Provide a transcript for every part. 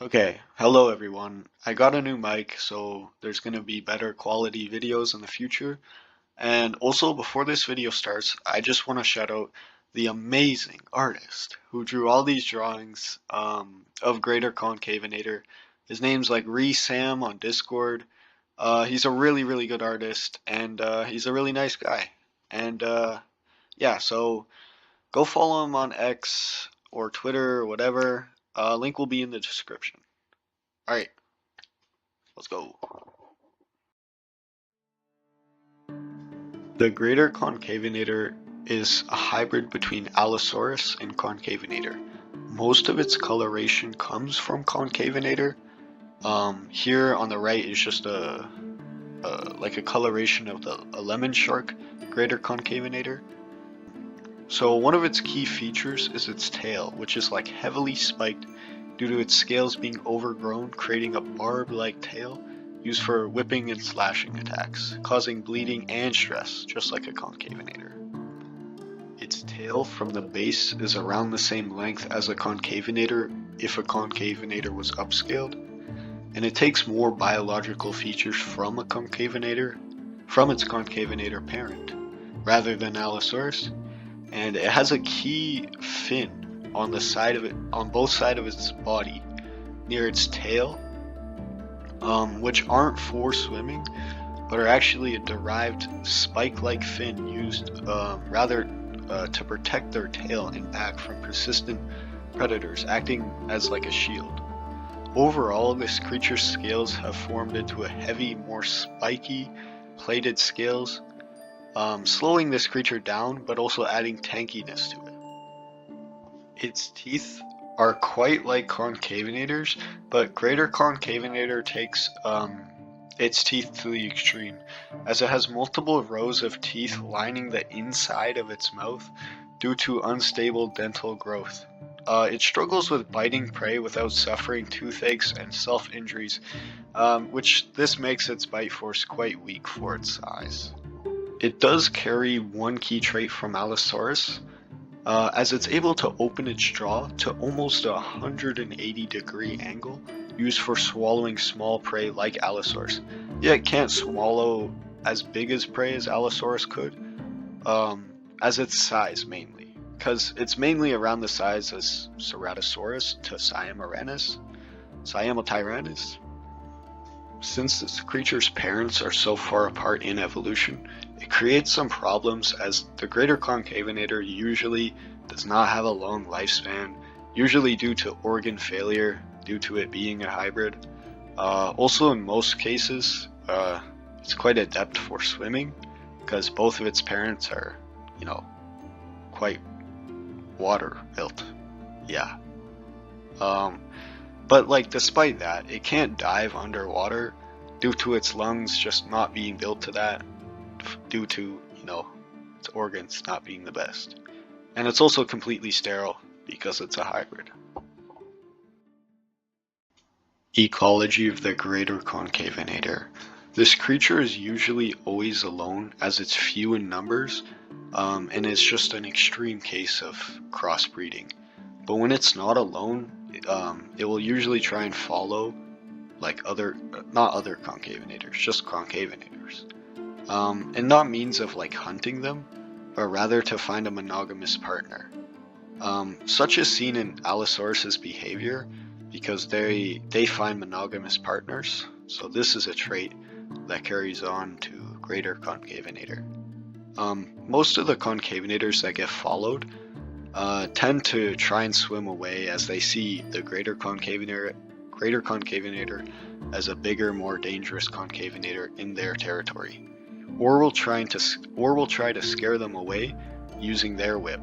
Okay, hello everyone. I got a new mic, so there's going to be better quality videos in the future. And also, before this video starts, I just want to shout out the amazing artist who drew all these drawings of Greater Concaveonator. His name's like rrressams on Discord. He's a really, really good artist, and he's a really nice guy. And yeah, so go follow him on X or Twitter or whatever. Link will be in the description. Alright, let's go. The Greater Concaveonator is a hybrid between Allosaurus and Concaveonator. Most of its coloration comes from Concaveonator. Here on the right is just like a coloration of a lemon shark Greater Concaveonator. So one of its key features is its tail, which is like heavily spiked due to its scales being overgrown, creating a barb-like tail used for whipping and slashing attacks, causing bleeding and stress, just like a Concaveonator. Its tail from the base is around the same length as a Concaveonator if a Concaveonator was upscaled, and it takes more biological features from its Concaveonator parent, rather than Allosaurus, and it has a key fin on both sides of its body, near its tail, which aren't for swimming, but are actually a derived spike-like fin used to protect their tail and back from persistent predators, acting as like a shield. Overall, this creature's scales have formed into a heavy, more spiky, plated scales, slowing this creature down, but also adding tankiness to it. Its teeth are quite like Concavenators, but Greater Concaveonator takes its teeth to the extreme, as it has multiple rows of teeth lining the inside of its mouth due to unstable dental growth. It struggles with biting prey without suffering toothaches and self-injuries, which this makes its bite force quite weak for its size. It does carry one key trait from Allosaurus, as it's able to open its jaw to almost a 180-degree angle used for swallowing small prey like Allosaurus. Yet it can't swallow as big as prey as Allosaurus could, as its size mainly, because it's mainly around the size as Ceratosaurus to Siamotyrannus. Since this creature's parents are so far apart in evolution, it creates some problems, as the Greater Concaveonator usually does not have a long lifespan, usually due to organ failure due to it being a hybrid. Also, in most cases, it's quite adept for swimming, because both of its parents are, quite water built. Yeah. But despite that, it can't dive underwater due to its lungs just not being built to that, due to, its organs not being the best. And it's also completely sterile because it's a hybrid. Ecology of the Greater Concaveonator. This creature is usually always alone, as it's few in numbers, and it's just an extreme case of crossbreeding. But when it's not alone, it will usually try and follow not other Concaveonators, just Concaveonators. And not means of hunting them, but rather to find a monogamous partner. Such is seen in Allosaurus's behavior, because they find monogamous partners, so this is a trait that carries on to Greater Concaveonator. Most of the Concaveonators that get followed tend to try and swim away, as they see the Greater Concaveonator as a bigger, more dangerous Concaveonator in their territory, or will try to scare them away using their whip.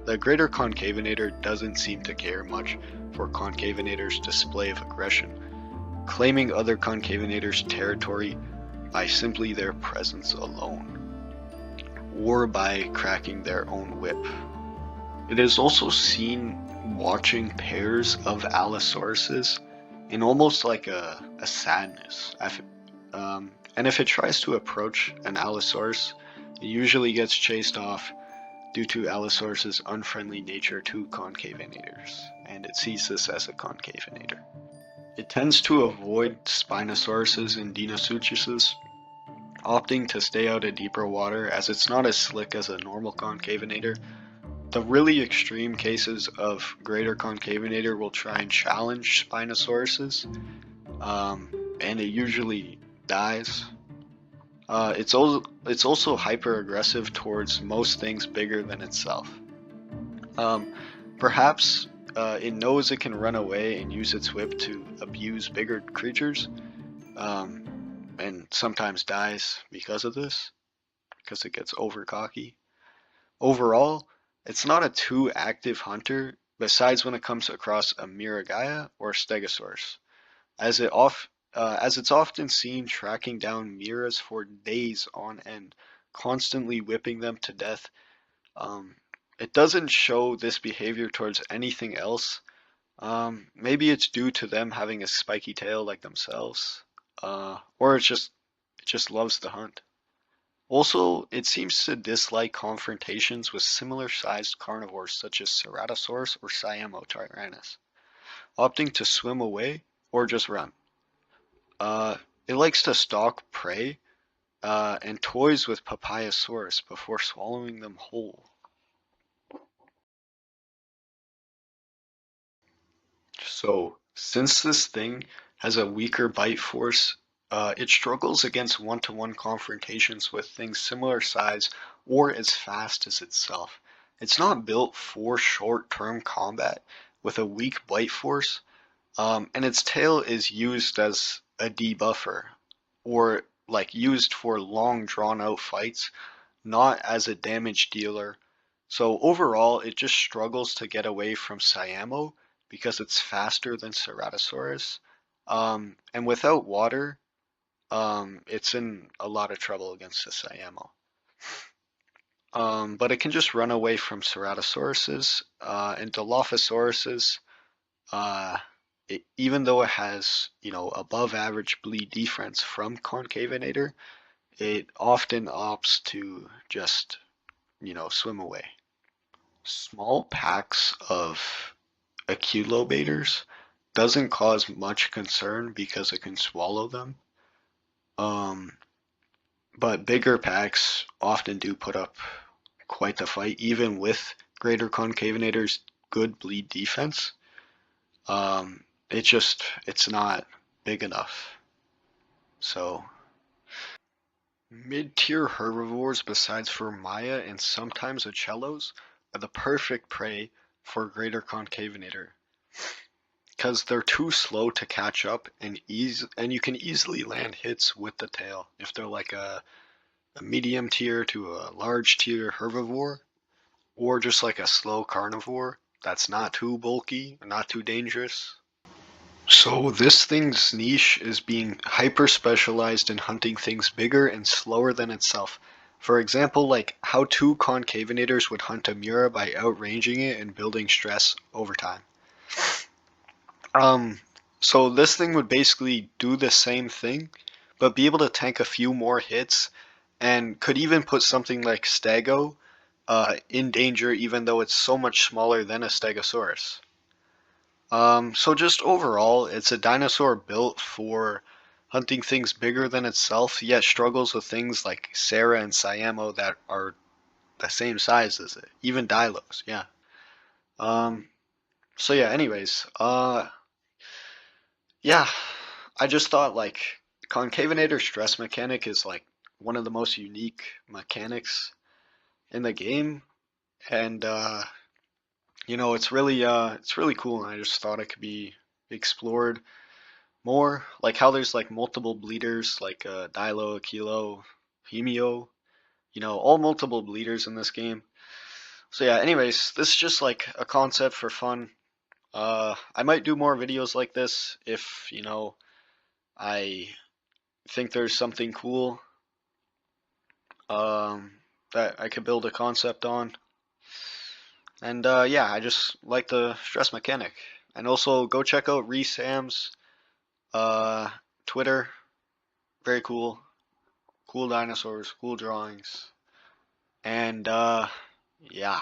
The Greater Concaveonator doesn't seem to care much for Concaveonator's display of aggression, claiming other Concaveonators' territory by simply their presence alone, or by cracking their own whip. It is also seen watching pairs of Allosauruses in almost like a sadness. And if it tries to approach an Allosaurus, it usually gets chased off due to Allosaurus's unfriendly nature to Concaveonators, and it sees this as a Concaveonator. It tends to avoid Spinosauruses and Deinosuchuses, opting to stay out of deeper water as it's not as slick as a normal Concaveonator. The really extreme cases of greater Concaveonator will try and challenge Spinosauruses, and it usually dies. It's also hyper aggressive towards most things bigger than itself. Um, Perhaps it knows it can run away and use its whip to abuse bigger creatures, um, and sometimes dies because of this, because it gets over cocky. Overall, it's not a too active hunter, besides when it comes across a Miragaia or Stegosaurus, as it's often seen tracking down Miras for days on end, constantly whipping them to death. Um, it doesn't show this behavior towards anything else. Maybe it's due to them having a spiky tail like themselves, or it just loves the hunt. Also, it seems to dislike confrontations with similar sized carnivores such as Ceratosaurus or Siamotyrannus, opting to swim away or just run. Uh, it likes to stalk prey and toys with Papayasaurus before swallowing them whole. So, since this thing has a weaker bite force, it struggles against one-to-one confrontations with things similar size or as fast as itself. It's not built for short-term combat with a weak bite force, and its tail is used as a debuffer, or like used for long drawn-out fights, not as a damage dealer. So overall, it just struggles to get away from Siamo because it's faster than Ceratosaurus. And without water, it's in a lot of trouble against the Siamo. But it can just run away from Ceratosauruses and Dilophosauruses. Uh, Even though it has, above average bleed defense from Concaveonator, it often opts to just, swim away. Small packs of Aculobators doesn't cause much concern because it can swallow them. Um, but bigger packs often do put up quite the fight, even with Greater Concaveonator's good bleed defense. It's not big enough. So, mid-tier herbivores besides for Maya and sometimes Ocellos are the perfect prey for Greater Concaveonator, because they're too slow to catch up and you can easily land hits with the tail if they're like a medium tier to a large tier herbivore, or just like a slow carnivore that's not too bulky, not too dangerous. So this thing's niche is being hyper specialized in hunting things bigger and slower than itself. For example, like how two concavenators would hunt a Mura by outranging it and building stress over time. Um, so this thing would basically do the same thing, but be able to tank a few more hits, and could even put something like Stego in danger, even though it's so much smaller than a Stegosaurus. So just overall, it's a dinosaur built for hunting things bigger than itself, yet struggles with things like Sarah and Siamo that are the same size as it, even Dilos, yeah. Um, so yeah, anyways, yeah, I just thought like Concavenator stress mechanic is like one of the most unique mechanics in the game, and it's really cool, and I just thought it could be explored more, like how there's like multiple bleeders like Dilo, Kilo, Hemio, all multiple bleeders in this game. So yeah, anyways, this is just like a concept for fun. I might do more videos like this if, I think there's something cool um, that I could build a concept on. And yeah, I just like the stress mechanic. And also go check out rrressams uh, Twitter. Very cool. Cool dinosaurs, cool drawings. And yeah.